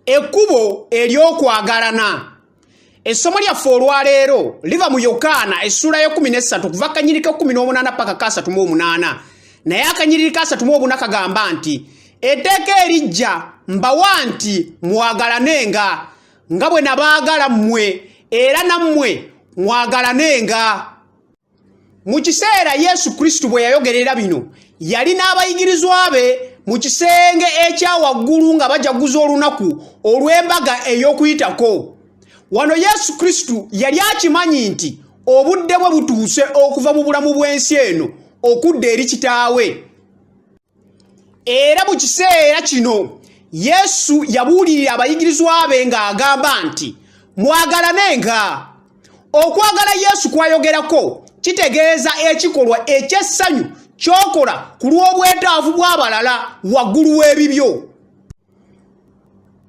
Ekkubo ery'okwagalana. Essomo lyaffe olwaleero liva mu Yokaana essula ya 13 kuva akanyiriri 18 paka 38. Naye akanyiriri 34 kagamba nti etteeka erijja mbawa nti mwagalanenga nga bwe nabaagala mmwe era nammwe mwagalanenga. Mu kiseera Yesu Kristo bwe yayogerera bino yali n'abayigirizwa be mu kisenge ekya waggulu nga bajaguza olunaku olw'embaga ey'Okuyitako. Wano Yesu Kristo yali akimanyi nti obudde bwe butuuse okuva mu bulamu bw'ensi eno okudda eri Kitaawe. Era mu kiseera kino Yesu yabuulirira abayigirizwa be ng'agamba nti mwagalanenga. Okwagala Yesu kwayogerako kitegeeza ekikolwa eky'essanyu ky'okola ku lw'obwetaavu bw'abalala waggulu w'ebibyo.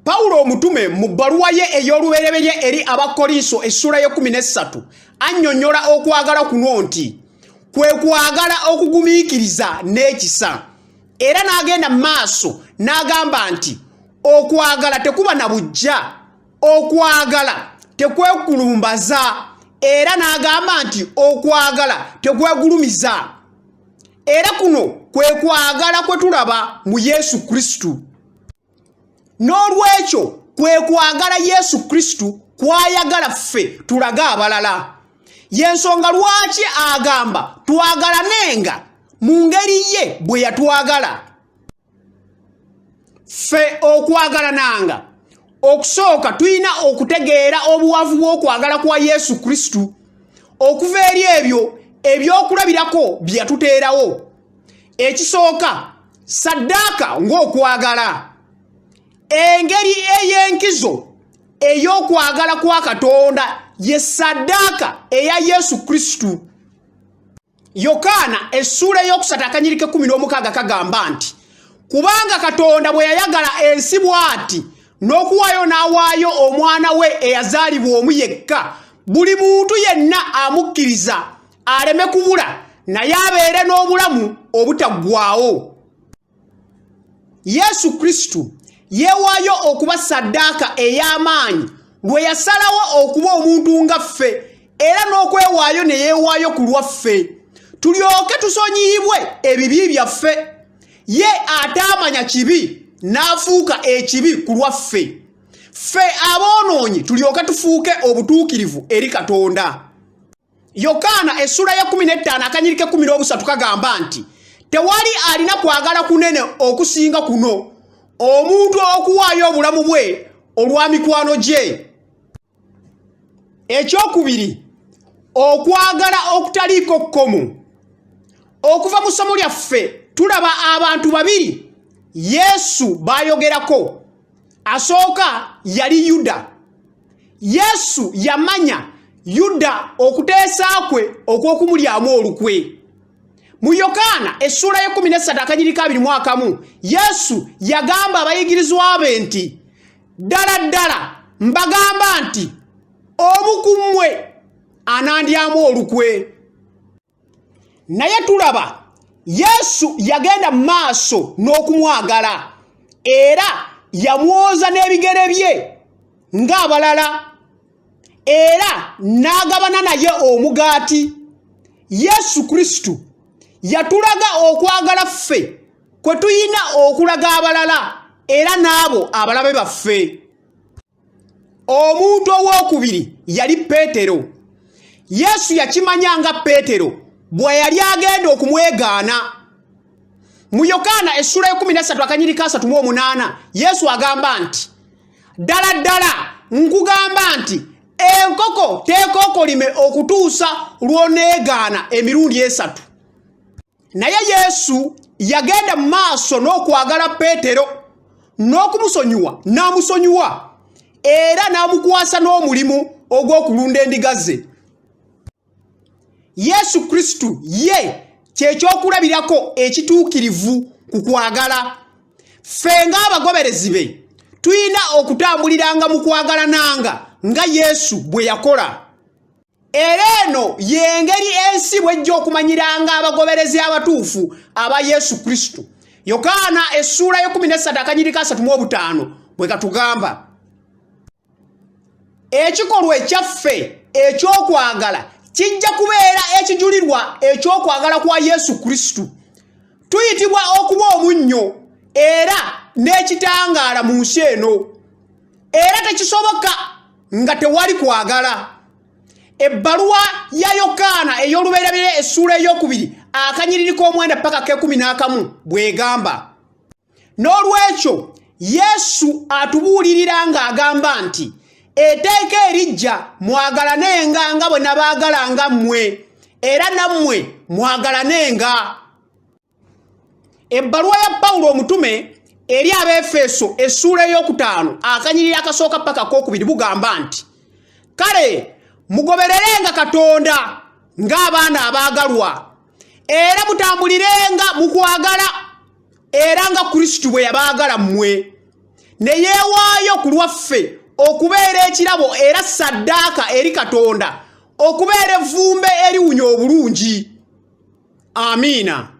Pawulo omutume mu bbaluwa ye ey'olubereberye eri Abakolinso essula ya 13 annyonnyola okwagala kuno nti kwe kwagala okugumiikiriza n'ekisa. Era n'agenda mu maaso n'agamba nti okwagala tekuba na buggya, okwagala tekwekulumbaza, era n'agamba nti okwagala tekwegulumiza. Era kuno kwe kwagala kwe tulaba mu Yesu Kristo. N'olwekyo kwe kwagala Yesu Kristo kwayagala ffe tulage abalala. Y'ensonga lwaki agamba twagalanenga mu ngeri ye bwe yatwagala. Ffe okwagalananga okusooka tulina okutegeera obuwavu bw'okwagala kwa Yesu Kristo okuva eri ebyo ebyokulabirako bye yatuteerawo. Ekisooka saddaaka ng'okwagala. Engeri ey'enkizo ey'okwagala kwa Katonda ye saddaaka eya Yesu Kristo. Yokaana essula ey'okusatu akanyiriri 16 kagamba nti kubanga Katonda bwe yayagala ensi bw'ati n'okuwaayo n'awaayo omwana we eyazaalibwa omu yekka, buli muntu yenna amukkiriza aleme kubula naye abeere n'obulamu obutaggwaawo. Yesu Kristo yeewaayo okuba saddaaka ey'amaanyi lwe yasalawo okuba omuntu nga ffe, era n'okwewaayo ne yeewaayo ku lwaffe tulyoke tusonyiyibwe ebibi byaffe. Ye ataamanya kibi n'afuuka ekibi ku lwaffe, ffe aboonoonyi tulyoke tufuuke obutuukirivu eri Katonda. Yokaana essula ya 15 akanyiriri 13 kagamba nti tewali alina kwagala kunene okusinga kuno, omuntu okuwaayo obulamu bwe olwa mikwano gye. Ekyokubiri, okwagala okutaliiko kkomo. Okuva mu ssomo lyaffe tulaba abantu babiri Yesu bayogerako. Asooka yali Yuda. Yesu yamanya Yuda okuteesa kwe okw'okumulyamu olukwe. Mu Yokaana essula ya 13 akanyiriri 21 Yesu yagamba abayigirizwa be nti ddala ddala mbagamba nti omu ku mmwe anandyamu olukwe. Naye tulaba Yesu yagenda mu maaso n'okumwagala era yamwoza n'ebigere bye ng'abalala era n'agabana naye omugaati. Yesu Kristo yatulaga okwagala ffe kwe tuyina okulaga abalala era n'abo abalabe baffe. Omuntu ow'okubiri yali Peetero. Yesu yakimanya nga Peetero bwe yali agenda okumwegaana. Mu Yokaana essula ya 13 akanyiriri 38 Yesu agamba nti ddala ddala nkugamba nti enkoko teekookolime okutuusa lw'oneegaana emirundi 3. Naye Yesu yagenda mu maaso n'okwagala Peetero n'okumusonyiwa n'amusonyiwa era n'amukwasa n'omulimu ogw'okulunda endiga ze. Yesu Kristo ye kyekyokulabirako ekituukirivu ku kwagala. Ffe ng'abagoberezi be tulina okutambuliranga mu kwagalananga nga Yesu bwe yakola. Era eno y'engeri ensi bw'ejja okumanyiranga abagoberezi abatuufu aba Yesu Kristo. Yokaana essula ya 13 akanyiriri 35 bwe katugamba ekikolwa ekyaffe ekyokwagala kijja kubeera ekijulirwa ekyokwagala kwa Yesu Kristo. Tuyitibwa okuba omunnyo era n'ekitangaala mu nsi eno, era tekisoboka nga tewali kwagala. Ebbaluwa ya Yokaana ey'olubereberye essula ey'okubiri akanyiriri k'omwenda paka k'11 bw'egamba. N'olwekyo Yesu atubuulirira ng'agamba nti etteeka erijja mwagalanenga nga bwe nabaagalanga mmwe, era nammwe mwagalanenga. Ebbaluwa ya Pawulo omutume eri Abefeso essula ey'okutaano akanyiriri akasooka paka k'okubiri bugamba nti kale mugobererenga Katonda ng'abaana abaagalwa, era mutambulirenga mu kwagala, era nga Kristo bwe yabaagala mmwe, ne yeewaayo ku lwaffe okubeera ekirabo era ssaddaaka eri Katonda, okubeera evvumbe eriwunya obulungi. Amiina.